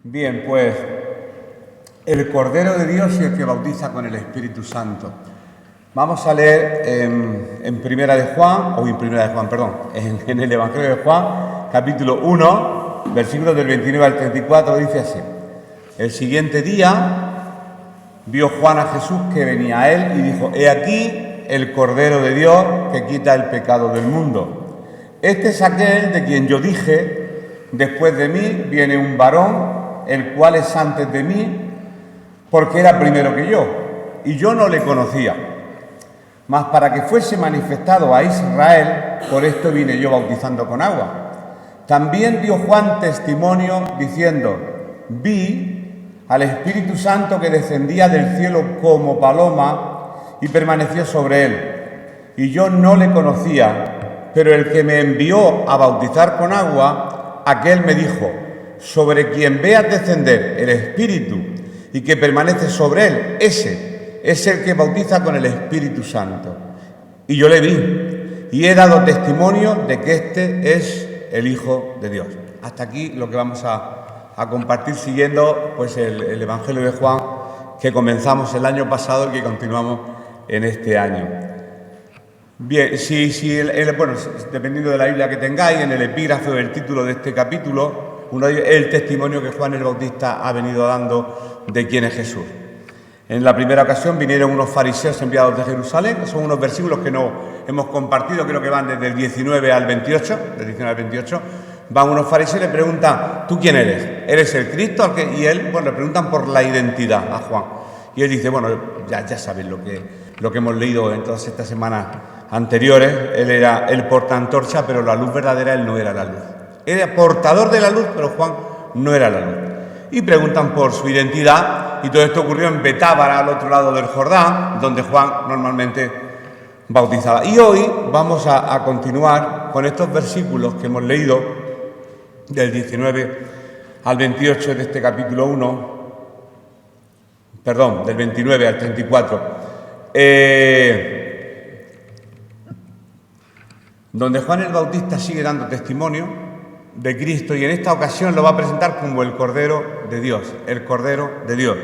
Bien, pues el Cordero de Dios y el que bautiza con el Espíritu Santo. Vamos a leer en el Evangelio de Juan, capítulo 1, versículos del 29 al 34, dice así: El siguiente día vio Juan a Jesús que venía a él y dijo: He aquí el Cordero de Dios que quita el pecado del mundo. Este es aquel de quien yo dije: después de mí viene un varón, el cual es antes de mí, porque era primero que yo, y yo no le conocía. Mas para que fuese manifestado a Israel, por esto vine yo bautizando con agua. También dio Juan testimonio diciendo: Vi al Espíritu Santo que descendía del cielo como paloma y permaneció sobre él. Y yo no le conocía, pero el que me envió a bautizar con agua, aquel me dijo: sobre quien veas descender el Espíritu y que permanece sobre él, ese es el que bautiza con el Espíritu Santo. Y yo le vi y he dado testimonio de que este es el Hijo de Dios. Hasta aquí lo que vamos a compartir siguiendo pues el Evangelio de Juan que comenzamos el año pasado y que continuamos en este año. Bien, dependiendo de la Biblia que tengáis, en el epígrafe o el título de este capítulo, uno es el testimonio que Juan el Bautista ha venido dando de quién es Jesús. En la primera ocasión vinieron unos fariseos enviados de Jerusalén, que son unos versículos que no hemos compartido, creo que van desde el 19 al 28, del 19 al 28, van unos fariseos y le preguntan: ¿tú quién eres? ¿Eres el Cristo? Y él, le preguntan por la identidad a Juan. Y él dice: ya sabéis lo que hemos leído en todas estas semanas anteriores. Él era el portaantorcha, pero la luz verdadera, él no era la luz. Era portador de la luz, pero Juan no era la luz. Y preguntan por su identidad, y todo esto ocurrió en Betábara, al otro lado del Jordán, donde Juan normalmente bautizaba. Y hoy vamos a continuar con estos versículos que hemos leído, del 19 al 28 de este capítulo 1, del 29 al 34, donde Juan el Bautista sigue dando testimonio de Cristo, y en esta ocasión lo va a presentar como el Cordero de Dios, el Cordero de Dios,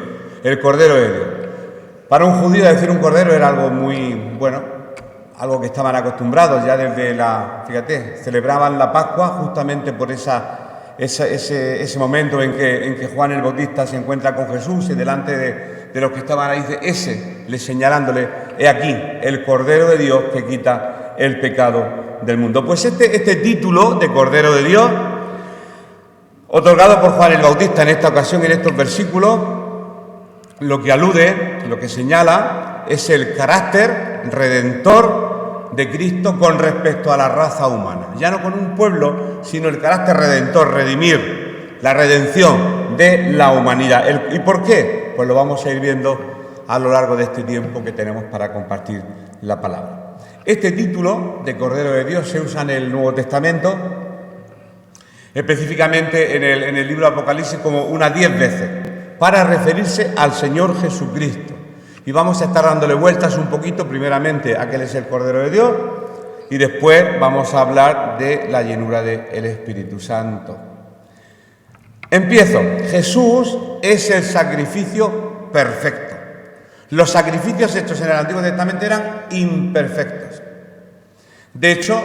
el Cordero de Dios. Para un judío decir un cordero era algo muy algo que estaban acostumbrados ya desde celebraban la Pascua justamente por ese momento en que Juan el Bautista se encuentra con Jesús y delante de los que estaban ahí dice señalándole: he aquí el Cordero de Dios que quita el pecado del mundo. Pues este título de Cordero de Dios, otorgado por Juan el Bautista en esta ocasión, en estos versículos, lo que alude, lo que señala, es el carácter redentor de Cristo con respecto a la raza humana. Ya no con un pueblo, sino el carácter redentor, redimir, la redención de la humanidad. ¿Y por qué? Pues lo vamos a ir viendo a lo largo de este tiempo que tenemos para compartir la palabra. Este título de Cordero de Dios se usa en el Nuevo Testamento, específicamente en el libro de Apocalipsis, como unas 10 veces, para referirse al Señor Jesucristo. Y vamos a estar dándole vueltas un poquito, primeramente a que Él es el Cordero de Dios, y después vamos a hablar de la llenura del Espíritu Santo. Empiezo. Jesús es el sacrificio perfecto. Los sacrificios hechos en el Antiguo Testamento eran imperfectos. De hecho,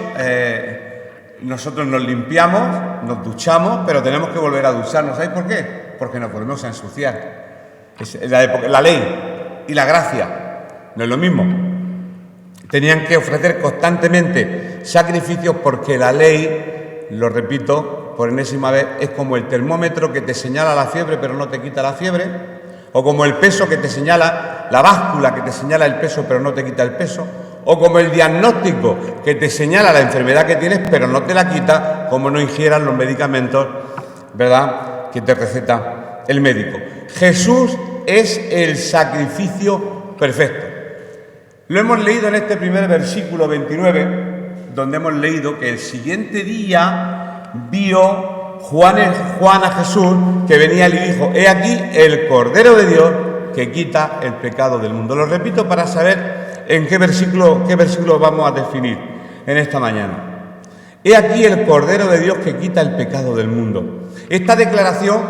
nosotros nos limpiamos, nos duchamos, pero tenemos que volver a ducharnos. ¿Sabéis por qué? Porque nos volvemos a ensuciar. La ley y la gracia no es lo mismo. Tenían que ofrecer constantemente sacrificios porque la ley, lo repito por enésima vez, es como el termómetro que te señala la fiebre pero no te quita la fiebre, o como el peso que te señala, la báscula que te señala el peso pero no te quita el peso, o como el diagnóstico que te señala la enfermedad que tienes pero no te la quita, como no ingieras los medicamentos, ¿verdad?, que te receta el médico. Jesús es el sacrificio perfecto. Lo hemos leído en este primer versículo 29, donde hemos leído que el siguiente día vio Juan a Jesús que venía y le dijo: he aquí el Cordero de Dios que quita el pecado del mundo. Lo repito para saber en qué versículo vamos a definir en esta mañana. He aquí el Cordero de Dios que quita el pecado del mundo. Esta declaración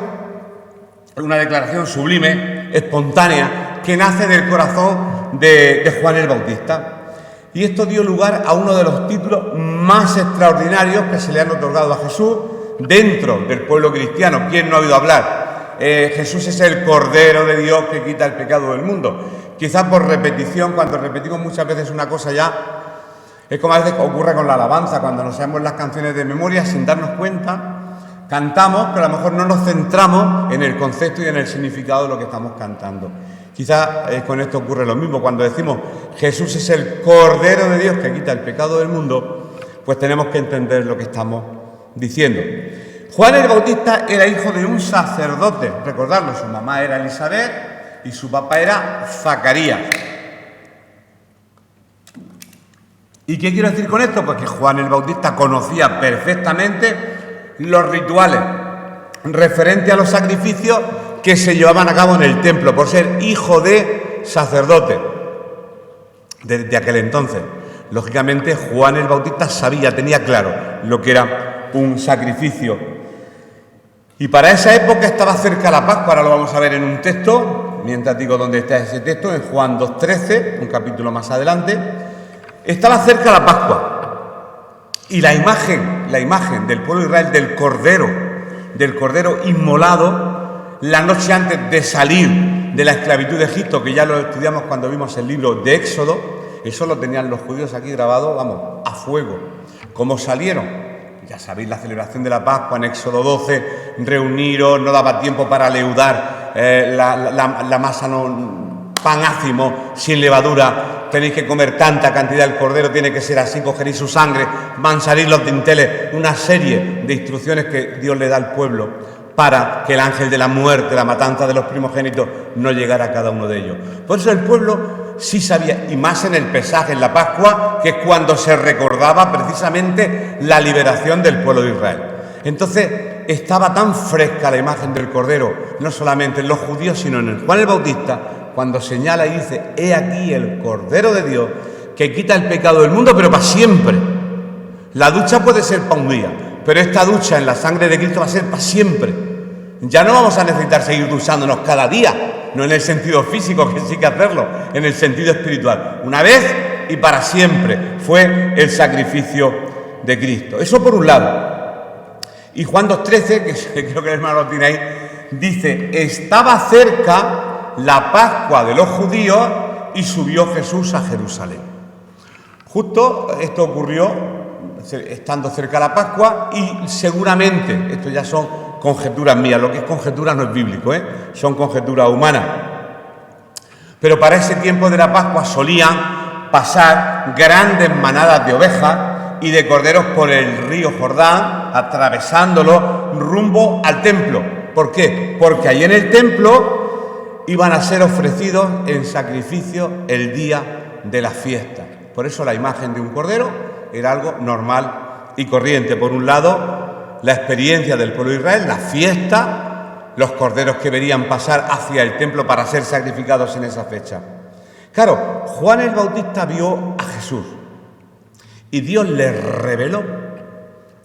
una declaración sublime, espontánea, que nace del corazón de Juan el Bautista. Y esto dio lugar a uno de los títulos más extraordinarios que se le han otorgado a Jesús dentro del pueblo cristiano. ¿Quién no ha oído hablar? Jesús es el Cordero de Dios que quita el pecado del mundo. Quizás por repetición, cuando repetimos muchas veces una cosa ya, es como a veces ocurre con la alabanza, cuando nos sabemos las canciones de memoria sin darnos cuenta, cantamos, pero a lo mejor no nos centramos en el concepto y en el significado de lo que estamos cantando. Quizás con esto ocurre lo mismo. Cuando decimos Jesús es el Cordero de Dios que quita el pecado del mundo, pues tenemos que entender lo que estamos diciendo. Juan el Bautista era hijo de un sacerdote, recordadlo, su mamá era Elizabeth y su papá era Zacarías. ¿Y qué quiero decir con esto? Pues que Juan el Bautista conocía perfectamente los rituales referentes a los sacrificios que se llevaban a cabo en el templo, por ser hijo de sacerdote de aquel entonces. Lógicamente, Juan el Bautista tenía claro lo que era un sacrificio. Y para esa época estaba cerca la Pascua, ahora lo vamos a ver en un texto, mientras digo dónde está ese texto, en Juan 2:13, un capítulo más adelante. Estaba cerca la Pascua y la imagen del pueblo de Israel del cordero inmolado la noche antes de salir de la esclavitud de Egipto, que ya lo estudiamos cuando vimos el libro de Éxodo, eso lo tenían los judíos aquí grabado, vamos, a fuego. ¿Cómo salieron? Ya sabéis la celebración de la Pascua en Éxodo 12, reuniros, no daba tiempo para leudar la masa, pan ácimo, sin levadura, tenéis que comer tanta cantidad, el cordero tiene que ser así, cogeréis su sangre, van a salir los dinteles, una serie de instrucciones que Dios le da al pueblo para que el ángel de la muerte, la matanza de los primogénitos, no llegara a cada uno de ellos. Por eso el pueblo sí sabía, y más en el Pesaje, en la Pascua, que es cuando se recordaba precisamente la liberación del pueblo de Israel. Entonces estaba tan fresca la imagen del Cordero, no solamente en los judíos, sino en el Juan el Bautista, cuando señala y dice: he aquí el Cordero de Dios que quita el pecado del mundo, pero para siempre. La ducha puede ser para un día, pero esta ducha en la sangre de Cristo va a ser para siempre. Ya no vamos a necesitar seguir duchándonos cada día, no en el sentido físico, que sí que hacerlo, en el sentido espiritual. Una vez y para siempre fue el sacrificio de Cristo. Eso por un lado. Y Juan 2:13, que creo que el hermano lo tiene ahí, dice: estaba cerca la Pascua de los judíos y subió Jesús a Jerusalén. Justo esto ocurrió estando cerca de la Pascua y seguramente, esto ya son conjeturas mías, lo que es conjetura no es bíblico, son conjeturas humanas. Pero para ese tiempo de la Pascua solían pasar grandes manadas de ovejas y de corderos por el río Jordán, atravesándolo rumbo al templo. ¿Por qué? Porque ahí en el templo iban a ser ofrecidos en sacrificio el día de la fiesta. Por eso la imagen de un cordero era algo normal y corriente. Por un lado, la experiencia del pueblo de Israel, la fiesta, los corderos que verían pasar hacia el templo para ser sacrificados en esa fecha. Claro, Juan el Bautista vio a Jesús y Dios le reveló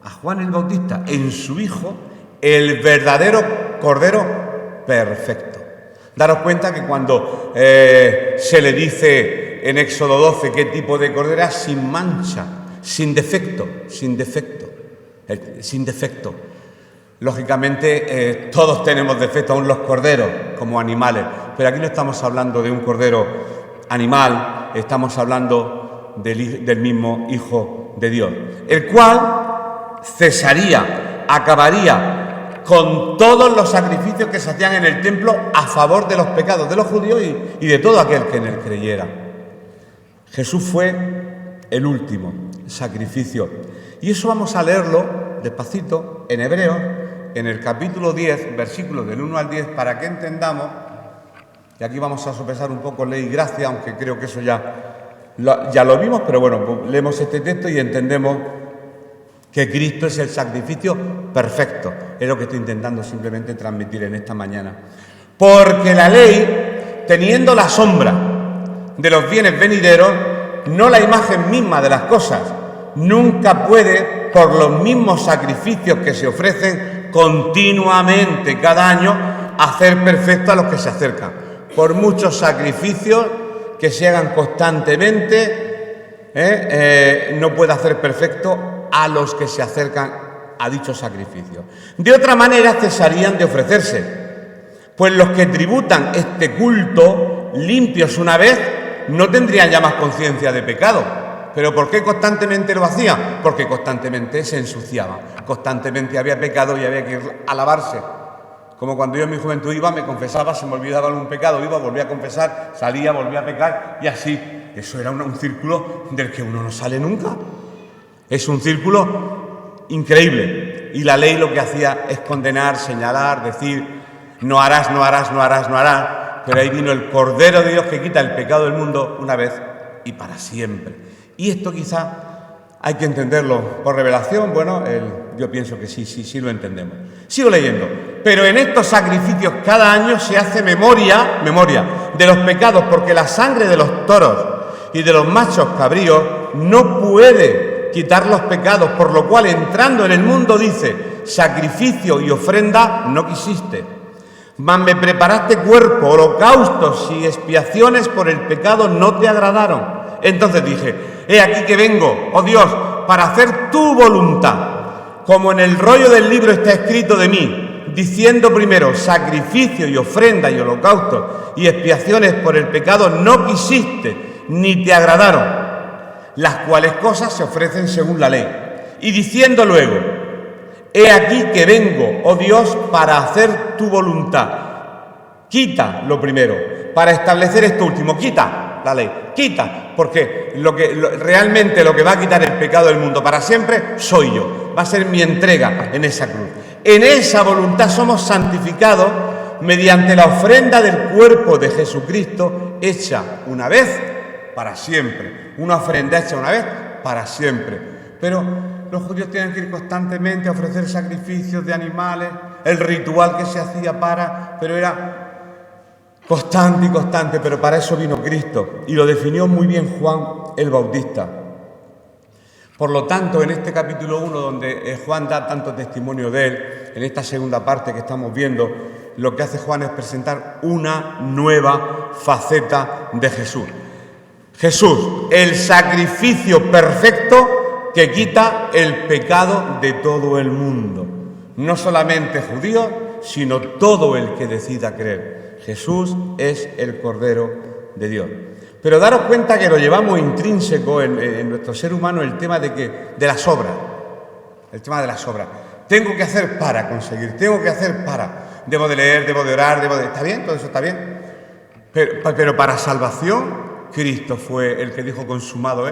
a Juan el Bautista en su Hijo el verdadero Cordero perfecto. Daros cuenta que cuando se le dice en Éxodo 12 qué tipo de cordero era: sin mancha, sin defecto. Lógicamente todos tenemos defectos, aún los corderos como animales, pero aquí no estamos hablando de un cordero animal, estamos hablando del mismo Hijo de Dios, el cual cesaría, acabaría con todos los sacrificios que se hacían en el templo a favor de los pecados de los judíos y de todo aquel que en él creyera. Jesús fue el último sacrificio. Y eso vamos a leerlo despacito en Hebreos, en el capítulo 10, versículos del 1 al 10, para que entendamos, y aquí vamos a sopesar un poco ley y gracia, aunque creo que eso ya lo vimos, pero bueno, pues leemos este texto y entendemos que Cristo es el sacrificio perfecto. Es lo que estoy intentando simplemente transmitir en esta mañana. Porque la ley, teniendo la sombra de los bienes venideros, no la imagen misma de las cosas, nunca puede, por los mismos sacrificios que se ofrecen continuamente cada año, hacer perfecto a los que se acercan. Por muchos sacrificios que se hagan constantemente, no puede hacer perfecto a los que se acercan a dicho sacrificio. De otra manera cesarían de ofrecerse, pues los que tributan este culto limpios una vez no tendrían ya más conciencia de pecado. ¿Pero por qué constantemente lo hacían? Porque constantemente se ensuciaban, constantemente había pecado y había que ir a lavarse. Como cuando yo en mi juventud iba, me confesaba, se me olvidaba algún pecado, iba, volvía a confesar, salía, volvía a pecar y así. Eso era un círculo del que uno no sale nunca. Es un círculo increíble. Y la ley lo que hacía es condenar, señalar, decir, no harás, no harás, no harás, no harás. Pero ahí vino el Cordero de Dios que quita el pecado del mundo una vez y para siempre. Y esto quizá hay que entenderlo por revelación. Bueno, yo pienso que sí lo entendemos. Sigo leyendo. Pero en estos sacrificios cada año se hace memoria de los pecados, porque la sangre de los toros y de los machos cabríos no puede quitar los pecados, por lo cual entrando en el mundo dice, sacrificio y ofrenda no quisiste, mas me preparaste cuerpo, holocaustos y expiaciones por el pecado no te agradaron. Entonces dije, he aquí que vengo, oh Dios, para hacer tu voluntad, como en el rollo del libro está escrito de mí, diciendo primero, sacrificio y ofrenda y holocausto y expiaciones por el pecado no quisiste, ni te agradaron, las cuales cosas se ofrecen según la ley. Y diciendo luego, he aquí que vengo, oh Dios, para hacer tu voluntad. Quita lo primero, para establecer esto último, quita la ley, quita, porque realmente lo que va a quitar el pecado del mundo para siempre soy yo, va a ser mi entrega en esa cruz. En esa voluntad somos santificados mediante la ofrenda del cuerpo de Jesucristo hecha una vez para siempre, una ofrenda hecha una vez para siempre. Pero los judíos tienen que ir constantemente a ofrecer sacrificios de animales, el ritual que se hacía pero era constante y constante, pero para eso vino Cristo y lo definió muy bien Juan el Bautista. Por lo tanto, en este capítulo 1, donde Juan da tanto testimonio de él, en esta segunda parte que estamos viendo, lo que hace Juan es presentar una nueva faceta de Jesús. Jesús, el sacrificio perfecto que quita el pecado de todo el mundo. No solamente judíos, sino todo el que decida creer. Jesús es el Cordero de Dios. Pero daros cuenta que lo llevamos intrínseco en nuestro ser humano el tema de las obras. El tema de las obras. Tengo que hacer para conseguir, tengo que hacer para. Debo de leer, debo de orar, ¿Está bien? ¿Todo eso está bien? Pero para salvación, Cristo fue el que dijo consumado,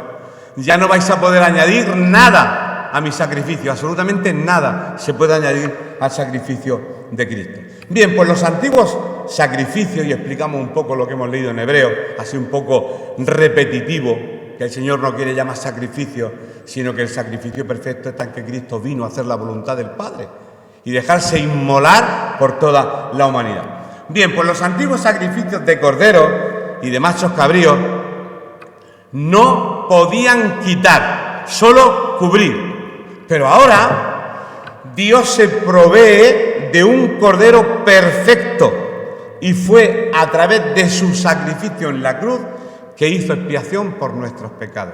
Ya no vais a poder añadir nada a mi sacrificio, absolutamente nada se puede añadir al sacrificio de Cristo. Bien, pues los antiguos sacrificios, y explicamos un poco lo que hemos leído en Hebreo, así un poco repetitivo, que el Señor no quiere ya más sacrificio, sino que el sacrificio perfecto está en que Cristo vino a hacer la voluntad del Padre y dejarse inmolar por toda la humanidad. Bien, pues los antiguos sacrificios de cordero y de machos cabríos no podían quitar, solo cubrir. Pero ahora Dios se provee de un cordero perfecto y fue a través de su sacrificio en la cruz que hizo expiación por nuestros pecados.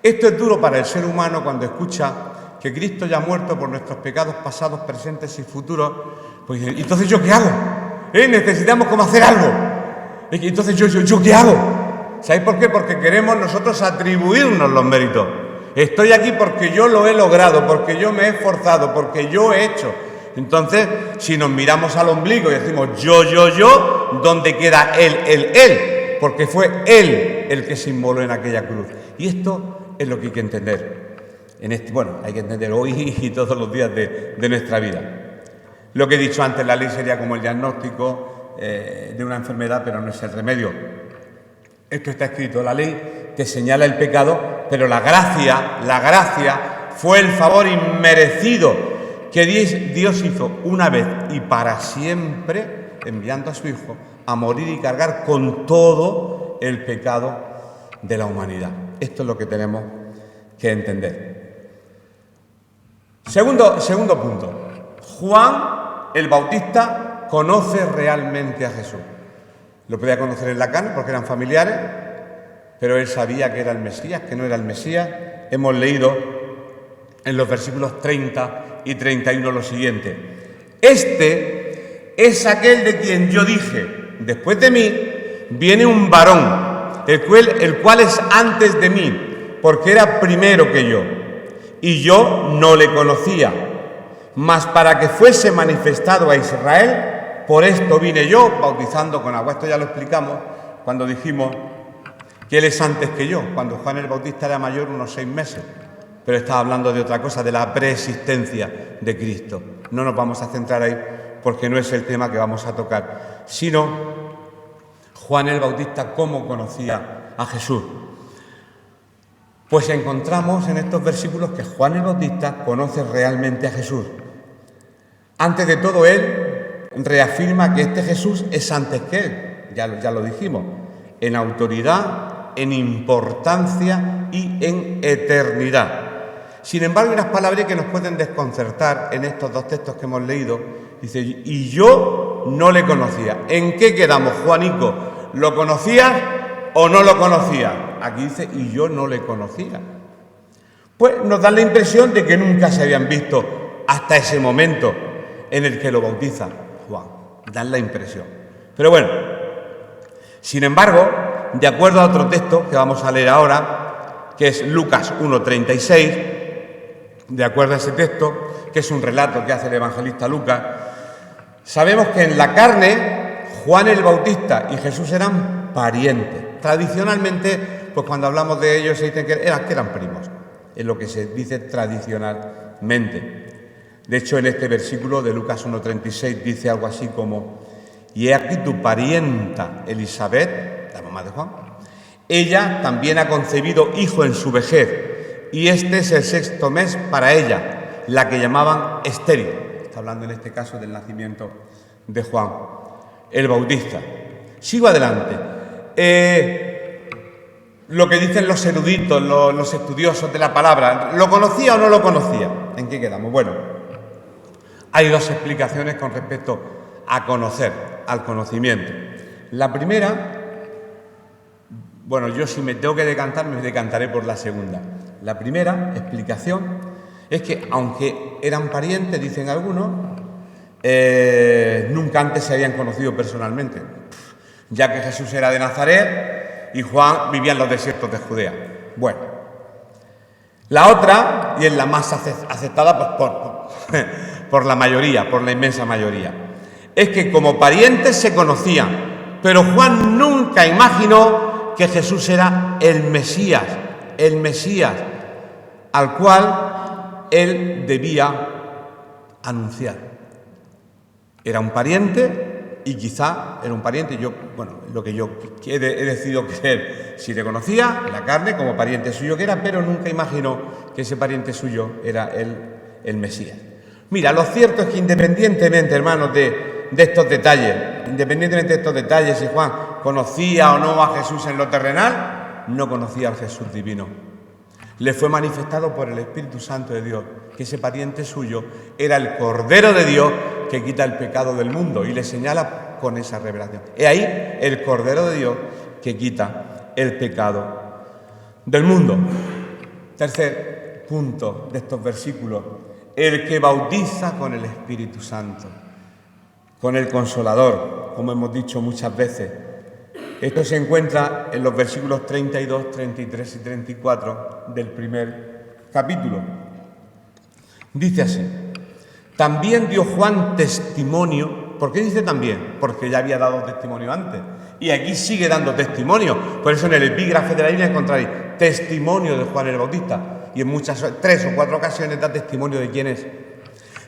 Esto es duro para el ser humano cuando escucha que Cristo ya ha muerto por nuestros pecados pasados, presentes y futuros. Pues entonces ¿yo qué hago? Necesitamos como hacer algo. Entonces ¿yo qué hago? ¿Sabéis por qué? Porque queremos nosotros atribuirnos los méritos. Estoy aquí porque yo lo he logrado, porque yo me he esforzado, porque yo he hecho. Entonces, si nos miramos al ombligo y decimos yo, ¿dónde queda él? Porque fue él el que se inmoló en aquella cruz. Y esto es lo que hay que entender. Hay que entender hoy y todos los días de nuestra vida. Lo que he dicho antes, la ley sería como el diagnóstico de una enfermedad, pero no es el remedio. Esto está escrito, la ley te señala el pecado, pero la gracia fue el favor inmerecido que Dios hizo una vez y para siempre, enviando a su Hijo a morir y cargar con todo el pecado de la humanidad. Esto es lo que tenemos que entender. Segundo punto. Juan el Bautista conoce realmente a Jesús. Lo podía conocer en la carne porque eran familiares, pero él sabía que era el Mesías, que no era el Mesías. Hemos leído en los versículos 30 y 31 lo siguiente: este es aquel de quien yo dije, después de mí viene un varón, el cual es antes de mí, porque era primero que yo, y yo no le conocía, mas para que fuese manifestado a Israel, por esto vine yo, bautizando con agua. Esto ya lo explicamos cuando dijimos que él es antes que yo, cuando Juan el Bautista era mayor unos 6 meses, pero estaba hablando de otra cosa, de la preexistencia de Cristo. No nos vamos a centrar ahí porque no es el tema que vamos a tocar, sino Juan el Bautista, ¿cómo conocía a Jesús? Pues encontramos en estos versículos que Juan el Bautista conoce realmente a Jesús. Antes de todo, él reafirma que este Jesús es antes que él, ya lo dijimos, en autoridad, en importancia y en eternidad. Sin embargo, hay unas palabras que nos pueden desconcertar en estos dos textos que hemos leído. Dice, y yo no le conocía. ¿En qué quedamos, Juanico? ¿Lo conocías o no lo conocías? Aquí dice, y yo no le conocía. Pues nos da la impresión de que nunca se habían visto hasta ese momento en el que lo bautiza Juan. Dan la impresión. Pero bueno, sin embargo, de acuerdo a otro texto que vamos a leer ahora, que es Lucas 1:36, de acuerdo a ese texto, que es un relato que hace el evangelista Lucas, sabemos que en la carne Juan el Bautista y Jesús eran parientes. Tradicionalmente, pues cuando hablamos de ellos se dice que eran primos, es lo que se dice tradicionalmente. De hecho, en este versículo de Lucas 1:36 dice algo así como: y he aquí tu parienta Elisabet, la mamá de Juan, ella también ha concebido hijo en su vejez, y este es el 6º mes para ella, la que llamaban estéril. Está hablando en este caso del nacimiento de Juan el Bautista. Sigo adelante. Lo que dicen los eruditos, los estudiosos de la palabra, ¿lo conocía o no lo conocía? ¿En qué quedamos? Bueno, hay dos explicaciones con respecto a conocer, al conocimiento. La primera, bueno, yo si me tengo que decantar, me decantaré por la segunda. La primera explicación es que, aunque eran parientes, dicen algunos, nunca antes se habían conocido personalmente, ya que Jesús era de Nazaret y Juan vivía en los desiertos de Judea. Bueno, la otra, y es la más aceptada por la mayoría, por la inmensa mayoría, es que como parientes se conocían, pero Juan nunca imaginó que Jesús era el Mesías al cual él debía anunciar. Era un pariente y quizá era un pariente, lo que yo he decidido creer, si le conocía en la carne como pariente suyo que era, pero nunca imaginó que ese pariente suyo era el Mesías. Mira, lo cierto es que independientemente, hermanos, de estos detalles, si Juan conocía o no a Jesús en lo terrenal, no conocía al Jesús divino. Le fue manifestado por el Espíritu Santo de Dios que ese pariente suyo era el Cordero de Dios que quita el pecado del mundo, y le señala con esa revelación. He ahí el Cordero de Dios que quita el pecado del mundo. Tercer punto de estos versículos: el que bautiza con el Espíritu Santo, con el Consolador, como hemos dicho muchas veces. Esto se encuentra en los versículos 32, 33 y 34 del primer capítulo. Dice así: también dio Juan testimonio. ¿Por qué dice también? Porque ya había dado testimonio antes. Y aquí sigue dando testimonio. Por eso en el epígrafe de la Biblia encontráis testimonio de Juan el Bautista. Y en 3 o 4 ocasiones da testimonio de quién es.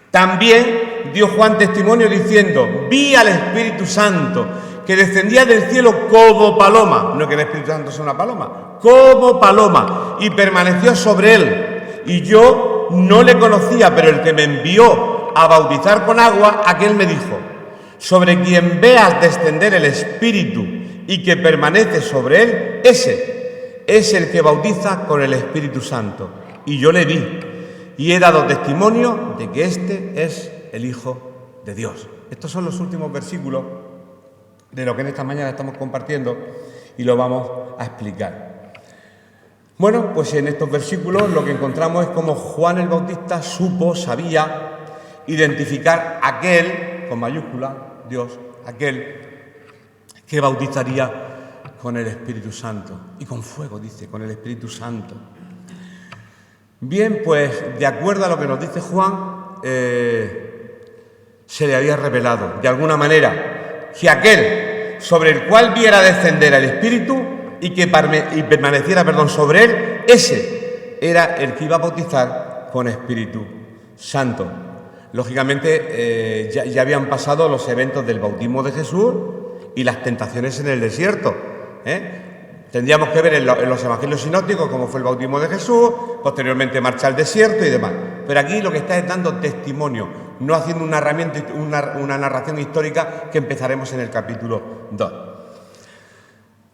También dio Juan testimonio diciendo: vi al Espíritu Santo que descendía del cielo como paloma. No que el Espíritu Santo sea una paloma, como paloma, y permaneció sobre él. Y yo no le conocía, pero el que me envió a bautizar con agua, aquel me dijo: sobre quien veas descender el Espíritu y que permanece sobre él, ese es el que bautiza con el Espíritu Santo. Y yo le vi y he dado testimonio de que este es el Hijo de Dios. Estos son los últimos versículos de lo que en esta mañana estamos compartiendo y lo vamos a explicar. Bueno, pues en estos versículos lo que encontramos es cómo Juan el Bautista sabía identificar aquel, con mayúscula, Dios, aquel que bautizaría con el Espíritu Santo y con fuego, dice, con el Espíritu Santo. Bien, pues de acuerdo a lo que nos dice Juan, se le había revelado de alguna manera que aquel sobre el cual viera descender el Espíritu y que permaneciera sobre él, ese era el que iba a bautizar con Espíritu Santo. Lógicamente ya habían pasado los eventos del bautismo de Jesús y las tentaciones en el desierto. Tendríamos que ver en los evangelios sinópticos cómo fue el bautismo de Jesús, posteriormente marcha al desierto y demás. Pero aquí lo que está es dando testimonio, no haciendo una narración histórica que empezaremos en el capítulo 2.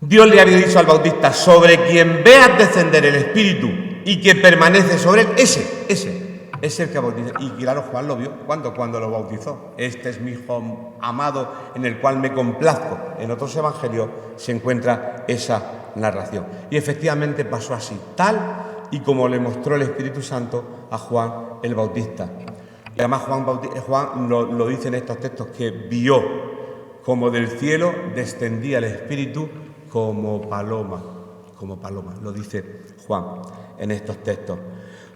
Dios le había dicho al Bautista: sobre quien veas descender el Espíritu y que permanece sobre él, ese es el que bautiza. Y claro, Juan lo vio. Cuando lo bautizó. Este es mi Hijo amado en el cual me complazco. En otros evangelios se encuentra esa narración. Y efectivamente pasó así, tal y como le mostró el Espíritu Santo a Juan el Bautista. Y además Juan lo dice en estos textos, que vio como del cielo descendía el Espíritu como paloma, lo dice Juan en estos textos.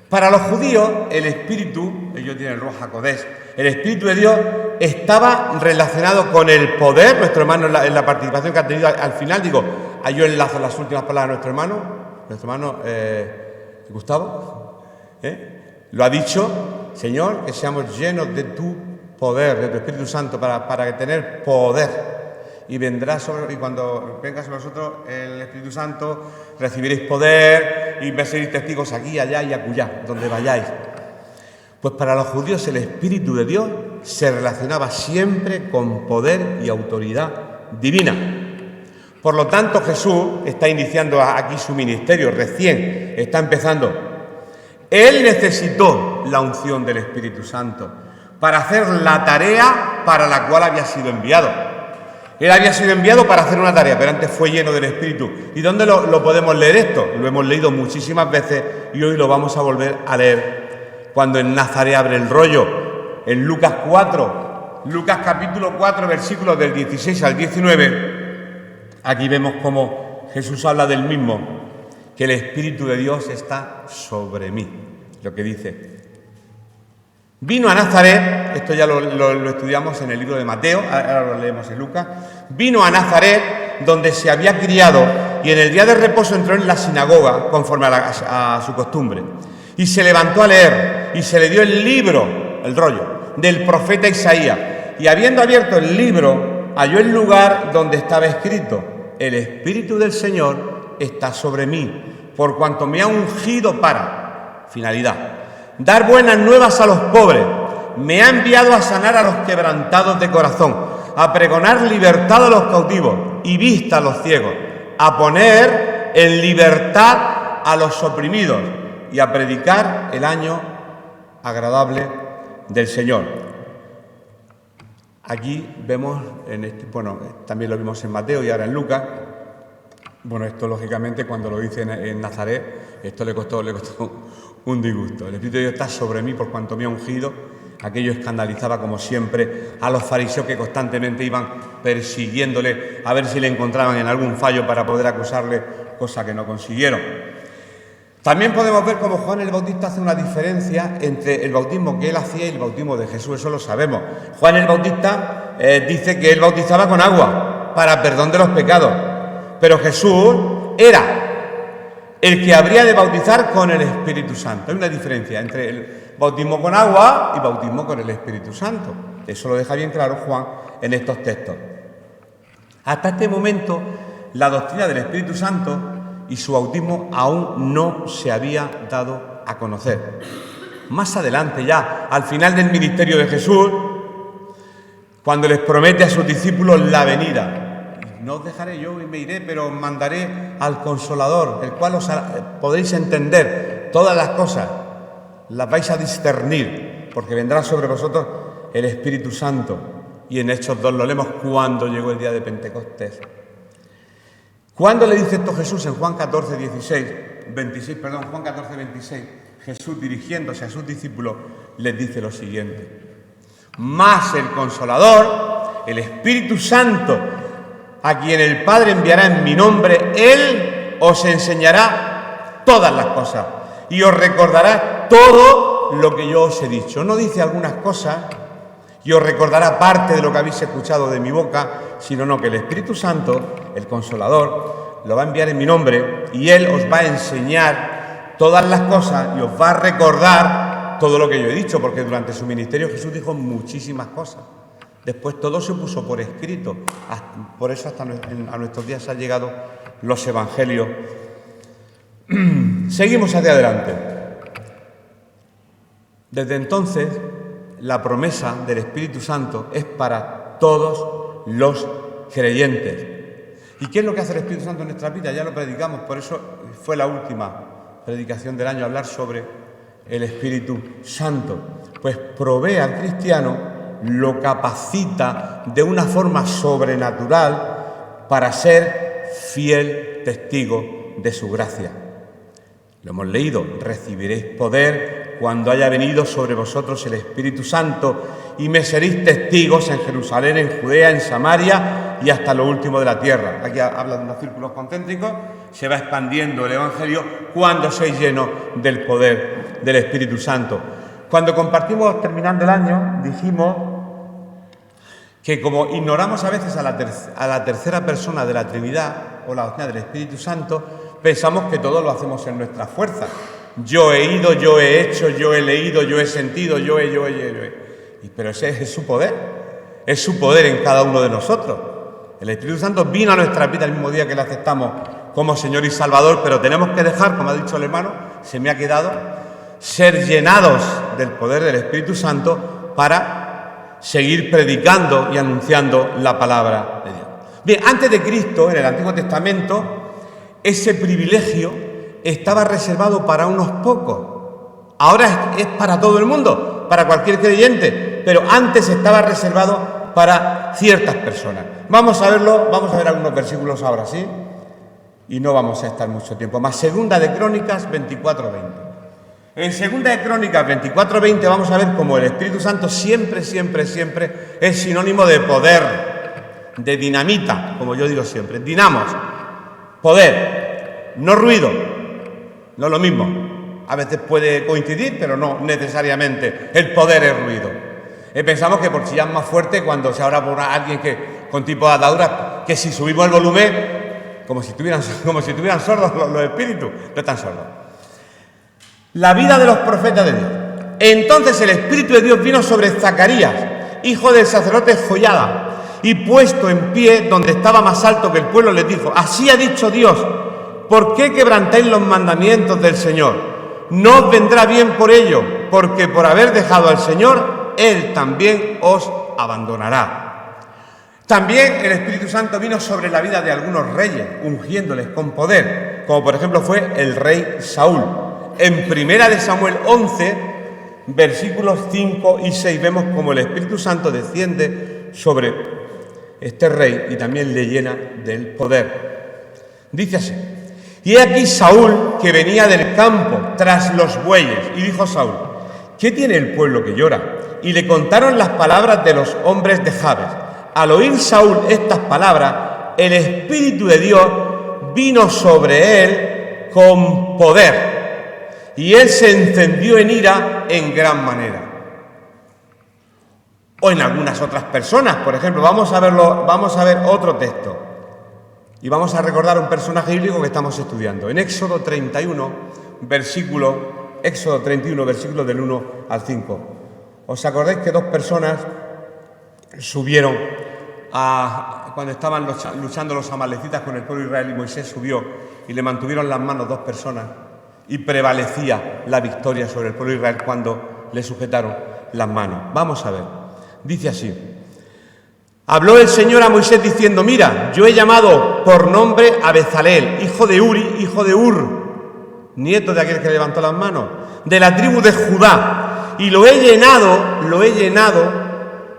Para los judíos, el Espíritu, ellos tienen el Ruach HaKodesh, el Espíritu de Dios estaba relacionado con el poder. Nuestro hermano, en la participación que ha tenido al final, yo enlazo las últimas palabras de nuestro hermano Gustavo, lo ha dicho: Señor, que seamos llenos de tu poder, de tu Espíritu Santo, para tener poder. Y cuando venga sobre vosotros el Espíritu Santo, recibiréis poder y me seréis testigos aquí, allá y acullá, donde vayáis. Pues para los judíos el Espíritu de Dios se relacionaba siempre con poder y autoridad divina. Por lo tanto, Jesús está iniciando aquí su ministerio, recién está empezando. Él necesitó la unción del Espíritu Santo para hacer la tarea para la cual había sido enviado. Él había sido enviado para hacer una tarea, pero antes fue lleno del Espíritu. ¿Y dónde lo podemos leer esto? Lo hemos leído muchísimas veces y hoy lo vamos a volver a leer cuando en Nazaret abre el rollo. En Lucas capítulo 4, versículos del 16 al 19, aquí vemos cómo Jesús habla del mismo, que el Espíritu de Dios está sobre mí, lo que dice. Vino a Nazaret, esto ya lo estudiamos en el libro de Mateo, ahora lo leemos en Lucas. Vino a Nazaret, donde se había criado, y en el día de reposo entró en la sinagoga, conforme a su costumbre. Y se levantó a leer, y se le dio el rollo, del profeta Isaías. Y habiendo abierto el libro, halló el lugar donde estaba escrito: el Espíritu del Señor está sobre mí, por cuanto me ha ungido para, finalidad, dar buenas nuevas a los pobres, me ha enviado a sanar a los quebrantados de corazón, a pregonar libertad a los cautivos y vista a los ciegos, a poner en libertad a los oprimidos y a predicar el año agradable del Señor. Aquí vemos, también lo vimos en Mateo y ahora en Lucas. Esto lógicamente cuando lo dice en Nazaret, esto le costó un disgusto. El Espíritu de Dios está sobre mí por cuanto me ha ungido. Aquello escandalizaba como siempre a los fariseos, que constantemente iban persiguiéndole a ver si le encontraban en algún fallo para poder acusarle, cosa que no consiguieron. También podemos ver cómo Juan el Bautista hace una diferencia entre el bautismo que él hacía y el bautismo de Jesús, eso lo sabemos. Juan el Bautista dice que él bautizaba con agua para perdón de los pecados, pero Jesús era el que habría de bautizar con el Espíritu Santo. Hay una diferencia entre el bautismo con agua y bautismo con el Espíritu Santo. Eso lo deja bien claro Juan en estos textos. Hasta este momento, la doctrina del Espíritu Santo y su bautismo aún no se había dado a conocer. Más adelante, ya al final del ministerio de Jesús, cuando les promete a sus discípulos la venida: no os dejaré yo y me iré, pero os mandaré al Consolador, el cual podréis entender todas las cosas, las vais a discernir, porque vendrá sobre vosotros el Espíritu Santo Y en Hechos 2 lo leemos cuando llegó el día de Pentecostés. ¿Cuándo le dice esto Jesús? En Juan 14, 26, Jesús, dirigiéndose a sus discípulos, les dice lo siguiente: mas el Consolador, el Espíritu Santo, a quien el Padre enviará en mi nombre, Él os enseñará todas las cosas y os recordará todo lo que yo os he dicho. No dice algunas cosas y os recordará parte de lo que habéis escuchado de mi boca, sino no, que el Espíritu Santo, el Consolador, lo va a enviar en mi nombre y Él os va a enseñar todas las cosas y os va a recordar todo lo que yo he dicho, porque durante su ministerio Jesús dijo muchísimas cosas. Después todo se puso por escrito, por eso hasta a nuestros días han llegado los evangelios. Seguimos hacia adelante. Desde entonces, la promesa del Espíritu Santo es para todos los creyentes. ¿Y qué es lo que hace el Espíritu Santo en nuestra vida? Ya lo predicamos, por eso fue la última predicación del año, hablar sobre el Espíritu Santo. Pues provee al cristiano, lo capacita de una forma sobrenatural para ser fiel testigo de su gracia. Lo hemos leído: recibiréis poder cuando haya venido sobre vosotros el Espíritu Santo y me seréis testigos en Jerusalén, en Judea, en Samaria y hasta lo último de la tierra. Aquí habla de unos círculos concéntricos, se va expandiendo el Evangelio cuando sois llenos del poder del Espíritu Santo. Cuando compartimos terminando el año, dijimos que como ignoramos a veces a la tercera persona de la Trinidad o la doctrina del Espíritu Santo, pensamos que todo lo hacemos en nuestra fuerza. Yo he ido, yo he hecho, yo he leído, yo he sentido, yo he. Pero ese es su poder en cada uno de nosotros. El Espíritu Santo vino a nuestra vida el mismo día que le aceptamos como Señor y Salvador, pero tenemos que dejar, como ha dicho el hermano, se me ha quedado, ser llenados del poder del Espíritu Santo para seguir predicando y anunciando la palabra de Dios. Bien, antes de Cristo, en el Antiguo Testamento, ese privilegio estaba reservado para unos pocos. Ahora es para todo el mundo, para cualquier creyente, pero antes estaba reservado para ciertas personas. Vamos a verlo, vamos a ver algunos versículos ahora, ¿sí? Y no vamos a estar mucho tiempo más. Segunda de Crónicas 24:20. En Segunda de Crónicas 24:20 vamos a ver cómo el Espíritu Santo siempre es sinónimo de poder, de dinamita, como yo digo siempre. Dinamos, poder, no ruido, no es lo mismo. A veces puede coincidir, pero no necesariamente. El poder es ruido. Pensamos que por chillar más fuerte, cuando se habla por alguien que con tipo de atadura, que si subimos el volumen, como si tuvieran sordos los espíritus, no están sordos. La vida de los profetas de Dios. Entonces el Espíritu de Dios vino sobre Zacarías, hijo del sacerdote Joiada, y puesto en pie donde estaba más alto que el pueblo, les dijo: así ha dicho Dios, ¿por qué quebrantáis los mandamientos del Señor? No os vendrá bien por ello, porque por haber dejado al Señor, Él también os abandonará. También el Espíritu Santo vino sobre la vida de algunos reyes, ungiéndoles con poder, como por ejemplo fue el rey Saúl. En Primera de Samuel 11, versículos 5 y 6, vemos como el Espíritu Santo desciende sobre este rey y también le llena del poder. Dice así: y he aquí Saúl, que venía del campo tras los bueyes, y dijo Saúl: ¿qué tiene el pueblo que llora? Y le contaron las palabras de los hombres de Jabes. Al oír Saúl estas palabras, el Espíritu de Dios vino sobre él con poder, y él se encendió en ira en gran manera. O en algunas otras personas, por ejemplo, vamos a ver otro texto. Y vamos a recordar un personaje bíblico que estamos estudiando. En Éxodo 31, versículos del 1 al 5. ¿Os acordáis que dos personas subieron cuando estaban luchando los amalecitas con el pueblo de Israel, y Moisés subió y le mantuvieron las manos dos personas y prevalecía la victoria sobre el pueblo de Israel cuando le sujetaron las manos? Vamos a ver. Dice así: habló el Señor a Moisés diciendo: mira, yo he llamado por nombre a Bezaleel, hijo de Uri, hijo de Ur, nieto de aquel que levantó las manos, de la tribu de Judá, y lo he llenado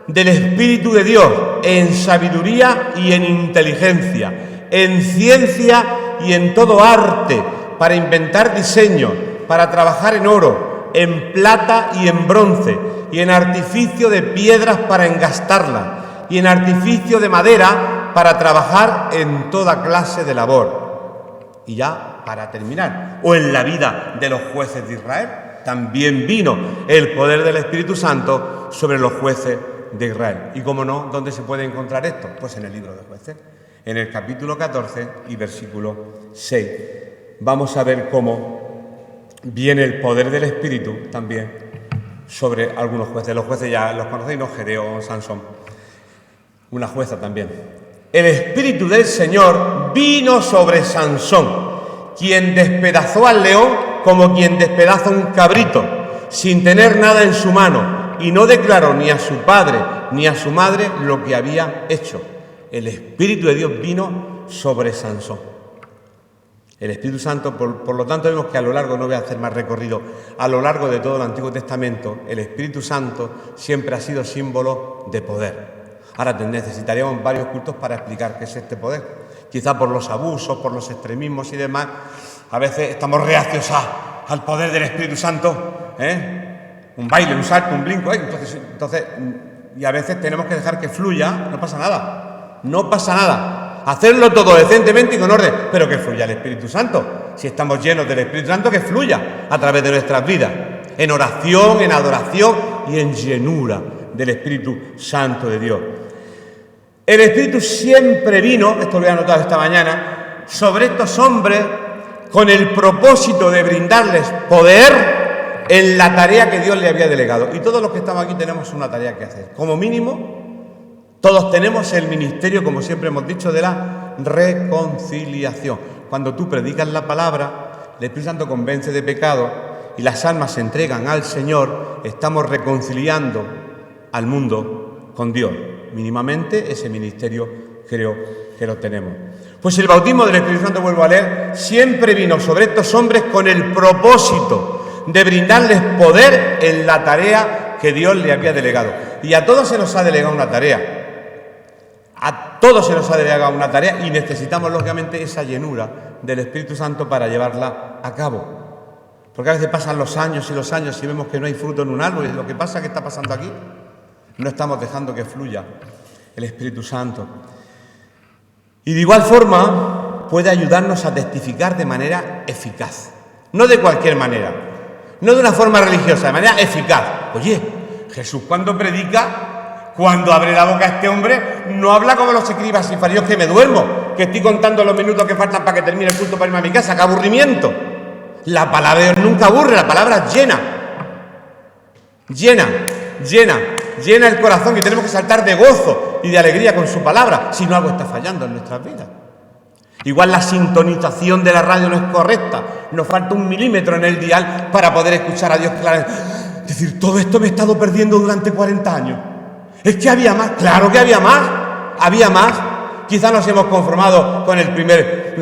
del Espíritu de Dios en sabiduría y en inteligencia, en ciencia y en todo arte, para inventar diseños, para trabajar en oro, en plata y en bronce, y en artificio de piedras para engastarlas, y en artificio de madera para trabajar en toda clase de labor. Y ya para terminar, o en la vida de los jueces de Israel, también vino el poder del Espíritu Santo sobre los jueces de Israel. Y cómo no, ¿dónde se puede encontrar esto? Pues en el libro de Jueces, en el capítulo 14 y versículo 6. Vamos a ver cómo viene el poder del Espíritu también sobre algunos jueces. Los jueces ya los conocéis, ¿no? Gedeón, Sansón, una jueza también. El Espíritu del Señor vino sobre Sansón, quien despedazó al león como quien despedaza un cabrito, sin tener nada en su mano, y no declaró ni a su padre ni a su madre lo que había hecho. El Espíritu de Dios vino sobre Sansón. El Espíritu Santo, por lo tanto, vemos que a lo largo, no voy a hacer más recorrido, a lo largo de todo el Antiguo Testamento, el Espíritu Santo siempre ha sido símbolo de poder. Ahora necesitaríamos varios cultos para explicar qué es este poder. Quizá por los abusos, por los extremismos y demás, a veces estamos reacios al poder del Espíritu Santo, un baile, un salto, un brinco, entonces, y a veces tenemos que dejar que fluya, no pasa nada, no pasa nada. Hacerlo todo decentemente y con orden, pero que fluya el Espíritu Santo. Si estamos llenos del Espíritu Santo, que fluya a través de nuestras vidas, en oración, en adoración y en llenura del Espíritu Santo de Dios. El Espíritu siempre vino, esto lo he anotado esta mañana, sobre estos hombres con el propósito de brindarles poder en la tarea que Dios le había delegado. Y todos los que estamos aquí tenemos una tarea que hacer. Como mínimo, todos tenemos el ministerio, como siempre hemos dicho, de la reconciliación. Cuando tú predicas la palabra, el Espíritu Santo convence de pecado y las almas se entregan al Señor, estamos reconciliando al mundo con Dios. Mínimamente ese ministerio creo que lo tenemos. Pues el bautismo del Espíritu Santo, vuelvo a leer, siempre vino sobre estos hombres con el propósito de brindarles poder en la tarea que Dios le había delegado. Y a todos se nos ha delegado una tarea. A todos se nos ha delegado una tarea y necesitamos, lógicamente, esa llenura del Espíritu Santo para llevarla a cabo. Porque a veces pasan los años y los años y vemos que no hay fruto en un árbol. Y lo que pasa, ¿qué está pasando aquí? No estamos dejando que fluya el Espíritu Santo. Y de igual forma puede ayudarnos a testificar de manera eficaz. No de cualquier manera, no de una forma religiosa, de manera eficaz. Oye, Jesús cuando predica, cuando abre la boca a este hombre, no habla como los escribas y fariseos que me duermo, que estoy contando los minutos que faltan para que termine el culto para irme a mi casa. ¡Qué aburrimiento! La palabra de Dios nunca aburre, la palabra es llena. Llena el corazón y tenemos que saltar de gozo y de alegría con su palabra, si no algo está fallando en nuestras vidas. Igual la sintonización de la radio no es correcta, nos falta 1 milímetro en el dial para poder escuchar a Dios claramente. Es decir, todo esto me he estado perdiendo durante 40 años. Es que había más, claro que había más. Quizás nos hemos conformado con el primer,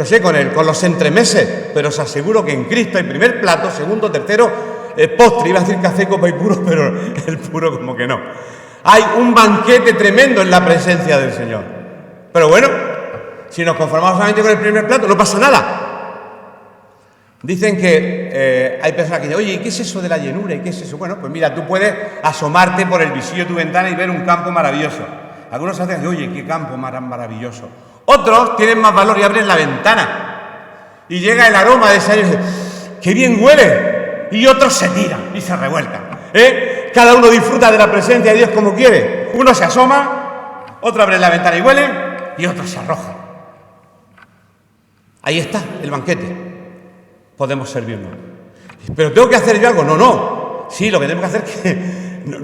con los entremeses, pero os aseguro que en Cristo hay primer plato, segundo, tercero, postre, iba a decir café, copa y puro, pero el puro como que no. Hay un banquete tremendo en la presencia del Señor. Pero bueno, si nos conformamos solamente con el primer plato, no pasa nada. Dicen que hay personas que dicen, oye, ¿y qué es eso de la llenura? ¿Y qué es eso? Bueno, pues mira, tú puedes asomarte por el visillo de tu ventana y ver un campo maravilloso. Algunos hacen, oye, qué campo maravilloso. Otros tienen más valor y abren la ventana. Y llega el aroma de ese aire y dicen, ¡qué bien huele! Y otros se tiran y se revuelcan. Cada uno disfruta de la presencia de Dios como quiere. Uno se asoma, otro abre la ventana y huele, y otro se arroja. Ahí está el banquete. Podemos servirnos. ¿Pero tengo que hacer yo algo? No. Sí, lo que tenemos que hacer es que,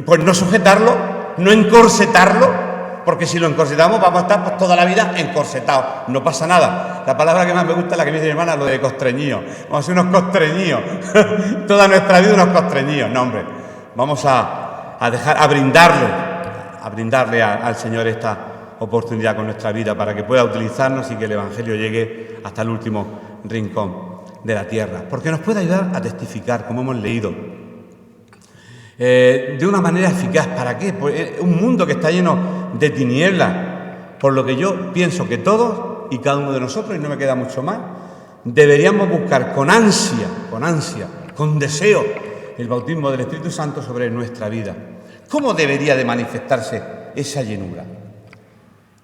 pues no sujetarlo, no encorsetarlo, porque si lo encorsetamos vamos a estar pues, toda la vida encorsetados. No pasa nada. La palabra que más me gusta es la que me dice mi hermana, lo de costreñidos. Vamos a ser unos costreñidos. Toda nuestra vida unos costreñidos. No, hombre. Vamos a brindarle al Señor esta oportunidad con nuestra vida para que pueda utilizarnos y que el Evangelio llegue hasta el último rincón de la tierra. Porque nos puede ayudar a testificar, como hemos leído. de una manera eficaz. ¿Para qué? Pues un mundo que está lleno de tinieblas, por lo que yo pienso que todos y cada uno de nosotros, y no me queda mucho más, deberíamos buscar con ansia, con deseo, el bautismo del Espíritu Santo sobre nuestra vida. ¿Cómo debería de manifestarse esa llenura?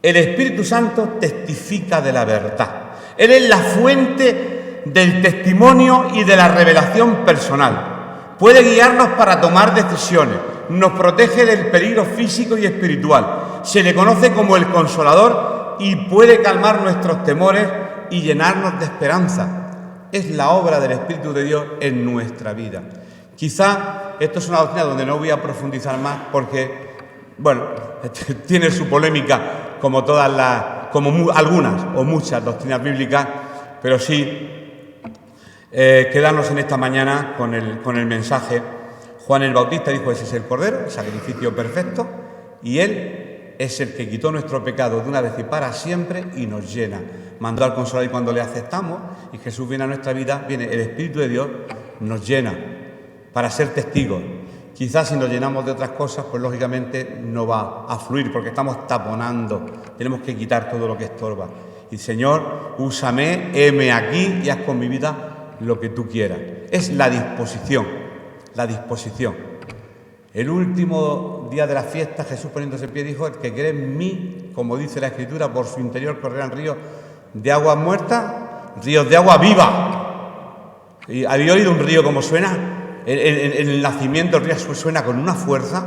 El Espíritu Santo testifica de la verdad. Él es la fuente del testimonio y de la revelación personal. Puede guiarnos para tomar decisiones, nos protege del peligro físico y espiritual. Se le conoce como el Consolador y puede calmar nuestros temores y llenarnos de esperanza. Es la obra del Espíritu de Dios en nuestra vida. Quizá esto es una doctrina donde no voy a profundizar más porque, bueno, tiene su polémica como algunas o muchas doctrinas bíblicas, pero sí quedarnos en esta mañana con el mensaje. Juan el Bautista dijo: ese es el Cordero, el sacrificio perfecto, y Él es el que quitó nuestro pecado de una vez y para siempre y nos llena. Mandó al Consolador, y cuando le aceptamos y Jesús viene a nuestra vida, viene el Espíritu de Dios, nos llena para ser testigos. Quizás si nos llenamos de otras cosas, pues lógicamente no va a fluir porque estamos taponando. Tenemos que quitar todo lo que estorba. Y Señor, úsame, heme aquí y haz con mi vida lo que tú quieras. Es la disposición, la disposición. El último día de la fiesta, Jesús poniéndose en pie dijo: el que cree en mí, como dice la Escritura, por su interior correrán ríos de agua muerta, ríos de agua viva. ¿Y habéis oído un río como suena? En el nacimiento el río suena con una fuerza.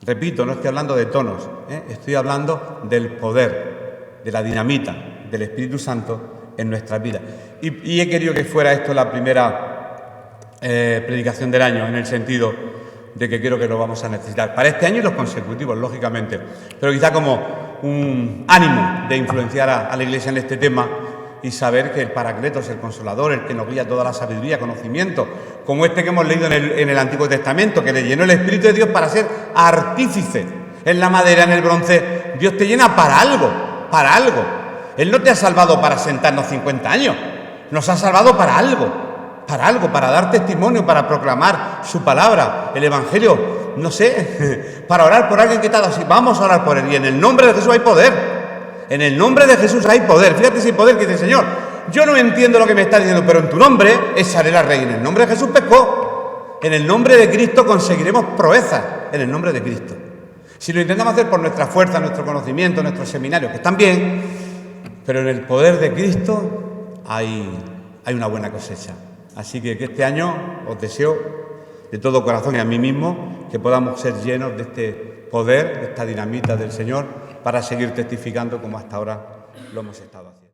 Repito, no estoy hablando de tonos, estoy hablando del poder, de la dinamita, del Espíritu Santo en nuestras vidas. Y he querido que fuera esto la primera predicación del año, en el sentido de que creo que lo vamos a necesitar para este año y los consecutivos, lógicamente, pero quizá como un ánimo de influenciar a la Iglesia en este tema y saber que el Paracletos, el Consolador, el que nos guía toda la sabiduría, conocimiento, como este que hemos leído en el Antiguo Testamento, que le llenó el Espíritu de Dios para ser artífice en la madera, en el bronce. Dios te llena para algo, para algo. Él no te ha salvado para sentarnos 50 años, nos ha salvado para algo, para dar testimonio, para proclamar su palabra, el Evangelio, no sé, para orar por alguien que está así. Vamos a orar por él, y en el nombre de Jesús hay poder. En el nombre de Jesús hay poder. Fíjate ese poder que dice: Señor, yo no entiendo lo que me está diciendo, pero en tu nombre echaré la rey. En el nombre de Jesús pescó. En el nombre de Cristo conseguiremos proezas. En el nombre de Cristo. Si lo intentamos hacer por nuestra fuerza, nuestro conocimiento, nuestros seminarios, que están bien, pero en el poder de Cristo hay una buena cosecha. Así que este año os deseo de todo corazón, y a mí mismo, que podamos ser llenos de este poder, de esta dinamita del Señor, para seguir testificando como hasta ahora lo hemos estado haciendo.